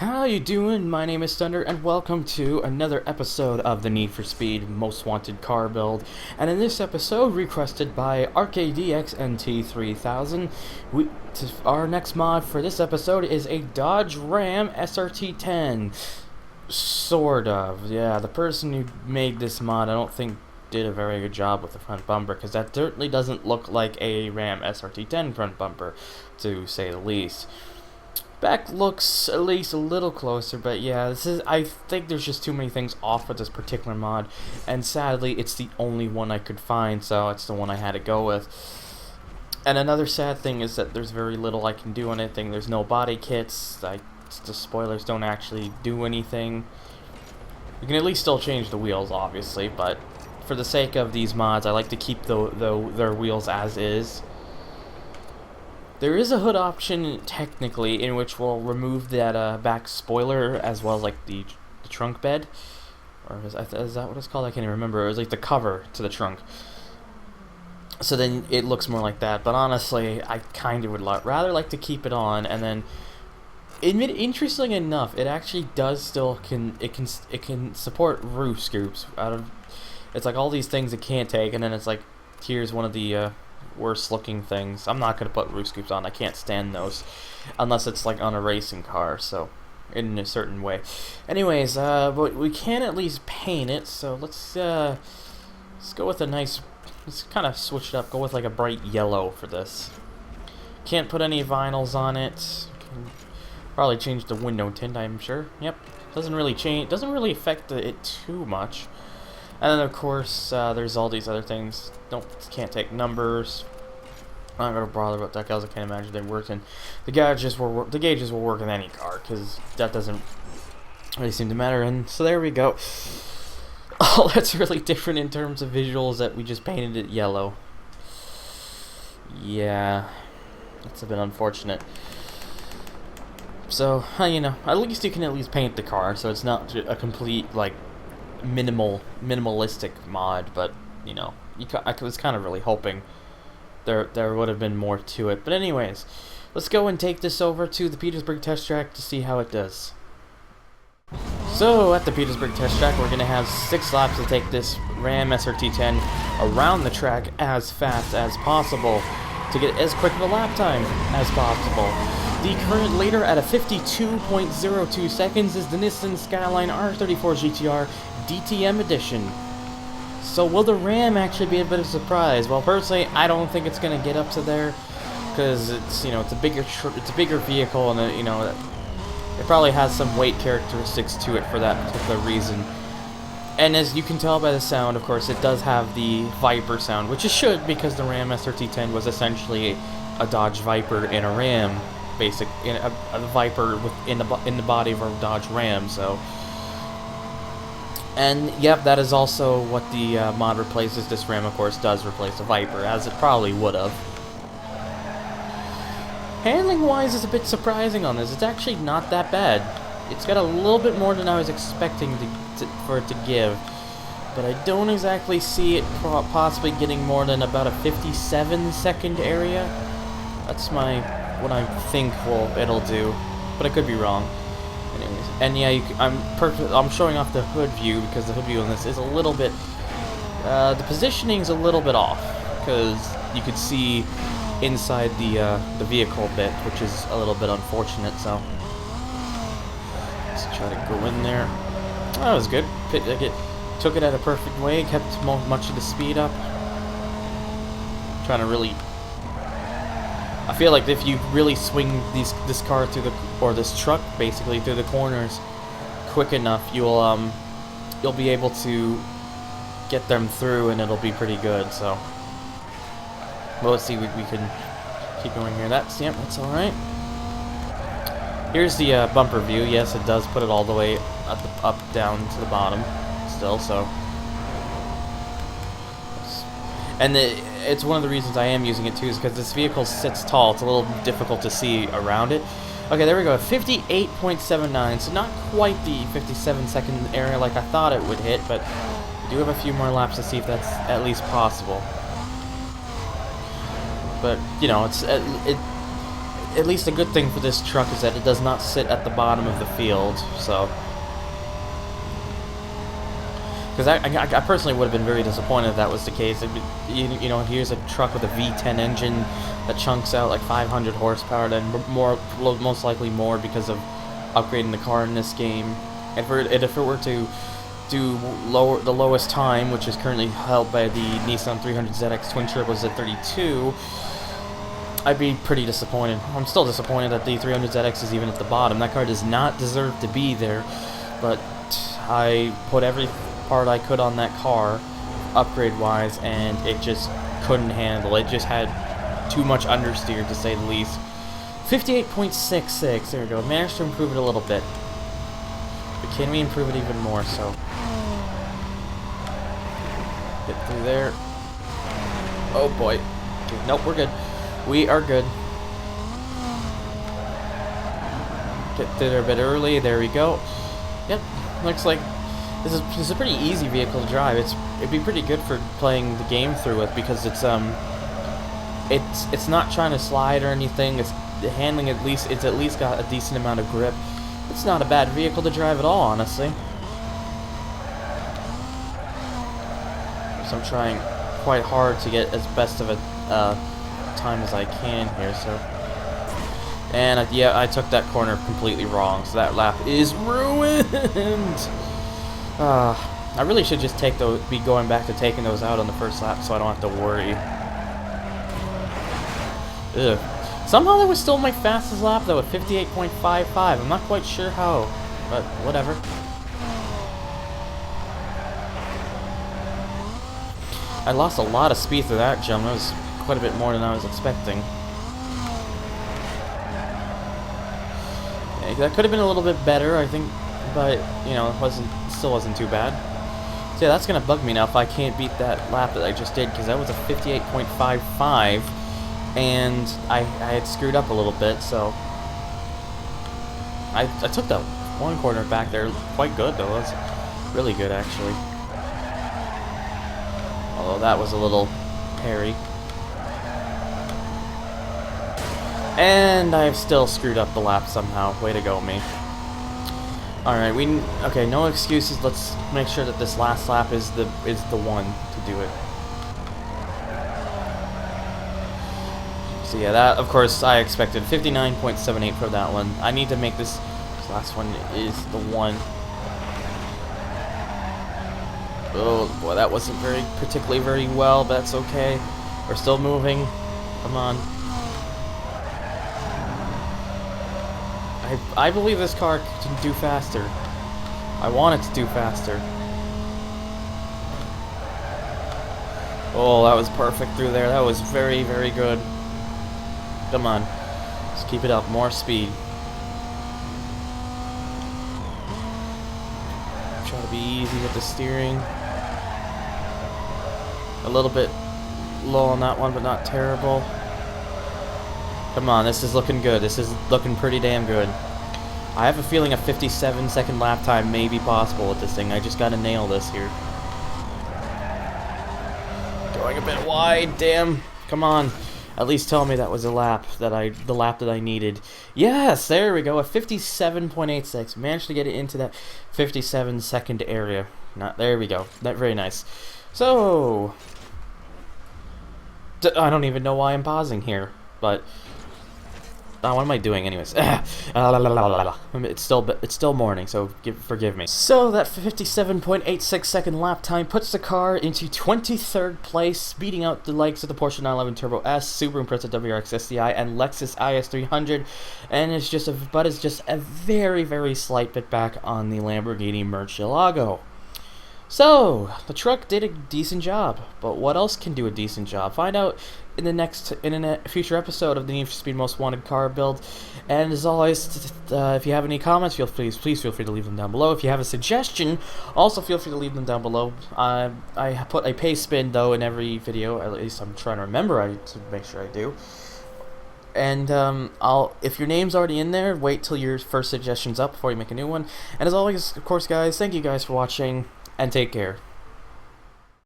How you doing? My name is Thunder, and welcome to another episode of the Need for Speed Most Wanted Car Build. And in this episode, requested by RKDXNT3000, our next mod for this episode is a Dodge Ram SRT10. Sort of, yeah. The person who made this mod, I don't think did a very good job with the front bumper, because that certainly doesn't look like a Ram SRT10 front bumper, to say the least. Back looks at least a little closer, but yeah, I think there's just too many things off with this particular mod, and sadly, it's the only one I could find, so it's the one I had to go with. And another sad thing is that there's very little I can do on anything. There's no body kits, the spoilers don't actually do anything. You can at least still change the wheels, obviously, but for the sake of these mods, I like to keep their wheels as is. There is a hood option, technically, in which we'll remove that back spoiler as well as like the trunk bed, or is that what it's called? I can't even remember. It was like the cover to the trunk. So then it looks more like that. But honestly, I kind of would rather like to keep it on. And then, interestingly enough, it actually does still it can support roof scoops. It's like all these things it can't take, and then it's like here's one of the worst looking things. I'm not going to put roof scoops on. I can't stand those unless it's like on a racing car, so in a certain way. Anyways, but we can at least paint it, so let's go with a nice, let's kind of switch it up, go with like a bright yellow for this. Can't put any vinyls on it. Can probably change the window tint, I'm sure. Yep, doesn't really affect it too much. And then of course there's all these other things. Can't take numbers. I'm not gonna bother about that because I can't imagine they worked in the gauges will work in any car, because that doesn't really seem to matter. And so there we go. All that's really different in terms of visuals that we just painted it yellow. Yeah, that's a bit unfortunate. So you know, at least you can at least paint the car, so it's not a complete like minimalistic mod. But you know, I was kind of really hoping there would have been more to it. But anyways, let's go and take this over to the Petersburg test track to see how it does. So at the Petersburg test track, we're gonna have 6 laps to take this Ram SRT10 around the track as fast as possible to get as quick of a lap time as possible. The current leader at a 52.02 seconds is the Nissan Skyline R34 GTR DTM edition. So will the Ram actually be a bit of a surprise? Well, personally, I don't think it's gonna get up to there, because it's it's a bigger vehicle, and it probably has some weight characteristics to it for that particular reason. And as you can tell by the sound, of course, it does have the Viper sound, which it should, because the Ram SRT10 was essentially a Dodge Viper in a Ram, a Viper in the body of a Dodge Ram. So. And yep, that is also what the mod replaces. This Ram, of course, does replace the Viper, as it probably would have. Handling-wise, is a bit surprising on this. It's actually not that bad. It's got a little bit more than I was expecting for it to give, but I don't exactly see it possibly getting more than about a 57-second area. That's what I think it'll do, but I could be wrong. Anyways, and yeah, I'm showing off the hood view, because the hood view on this is a little bit, the positioning's a little bit off, because you could see inside the vehicle bit, which is a little bit unfortunate. So let's try to go in there. Oh, that was good. Took it at a perfect way, kept much of the speed up. Trying to really, I feel like if you really swing this car this truck basically through the corners quick enough, you'll be able to get them through, and it'll be pretty good. So, well, let's see, we can keep going here. That's all right. Here's the bumper view. Yes, it does put it all the way up down to the bottom still. So, and it's one of the reasons I am using it too, is because this vehicle sits tall. It's a little difficult to see around it. Okay, there we go. 58.79, so not quite the 57-second area like I thought it would hit, but we do have a few more laps to see if that's at least possible. But you know, at least a good thing for this truck is that it does not sit at the bottom of the field, so... Because I personally would have been very disappointed if that was the case. You know, here's a truck with a V10 engine that chunks out like 500 horsepower, and most likely more because of upgrading the car in this game. If it were to do the lowest time, which is currently held by the Nissan 300ZX twin turbos at 32, I'd be pretty disappointed. I'm still disappointed that the 300ZX is even at the bottom. That car does not deserve to be there, but I put every part I could on that car, upgrade-wise, and it just couldn't handle it. It just had too much understeer, to say the least. 58.66, there we go. Managed to improve it a little bit. But can we improve it even more, so... Get through there. Oh boy. Okay, nope, we're good. We are good. Get through there a bit early, there we go. Yep, looks like this is a pretty easy vehicle to drive. It'd be pretty good for playing the game through with, because it's not trying to slide or anything. It's the handling, it's at least got a decent amount of grip. It's not a bad vehicle to drive at all, honestly. So I'm trying quite hard to get as best of a time as I can here. So, and yeah, I took that corner completely wrong, so that lap is ruined. I really should just be going back to taking those out on the first lap, so I don't have to worry. Ugh. Somehow that was still my fastest lap, though, at 58.55. I'm not quite sure how, but whatever. I lost a lot of speed through that jump. That was quite a bit more than I was expecting. Yeah, that could have been a little bit better, I think, but you know, it still wasn't too bad. So yeah, that's gonna bug me now if I can't beat that lap that I just did, because that was a 58.55, and I had screwed up a little bit, so I took that one corner back there quite good, though. That's really good, actually. Although that was a little hairy. And I've still screwed up the lap somehow. Way to go, me. Alright, okay, no excuses. Let's make sure that this last lap is the one to do it. So yeah, that, of course, I expected 59.78 for that one. I need to make this last one is the one. Oh boy, that wasn't particularly very well, but that's okay. We're still moving. Come on. I believe this car can do faster. I want it to do faster. Oh, that was perfect through there. That was very, very good. Come on. Just keep it up. More speed. Try to be easy with the steering. A little bit low on that one, but not terrible. Come on, this is looking good. This is looking pretty damn good. I have a feeling a 57-second lap time may be possible with this thing. I just gotta nail this here. Going a bit wide, damn. Come on. At least tell me that was the lap that I needed. Yes, there we go. A 57.86. Managed to get it into that 57-second area. There we go. That very nice. So, I don't even know why I'm pausing here, but what am I doing anyways? It's still morning, so forgive me. So that 57.86 second lap time puts the car into 23rd place, beating out the likes of the Porsche 911 Turbo S, Subaru Impreza WRX STI, and Lexus IS300, and it's just a very, very slight bit back on the Lamborghini Murcielago. So, the truck did a decent job, but what else can do a decent job? Find out in a future episode of the Need for Speed Most Wanted car build. And as always, if you have any comments, please feel free to leave them down below. If you have a suggestion, also feel free to leave them down below. I put a pace spin though in every video, at least I'm trying to remember to make sure I do. And if your name's already in there, wait till your first suggestion's up before you make a new one. And as always, of course, guys, thank you guys for watching. And take care.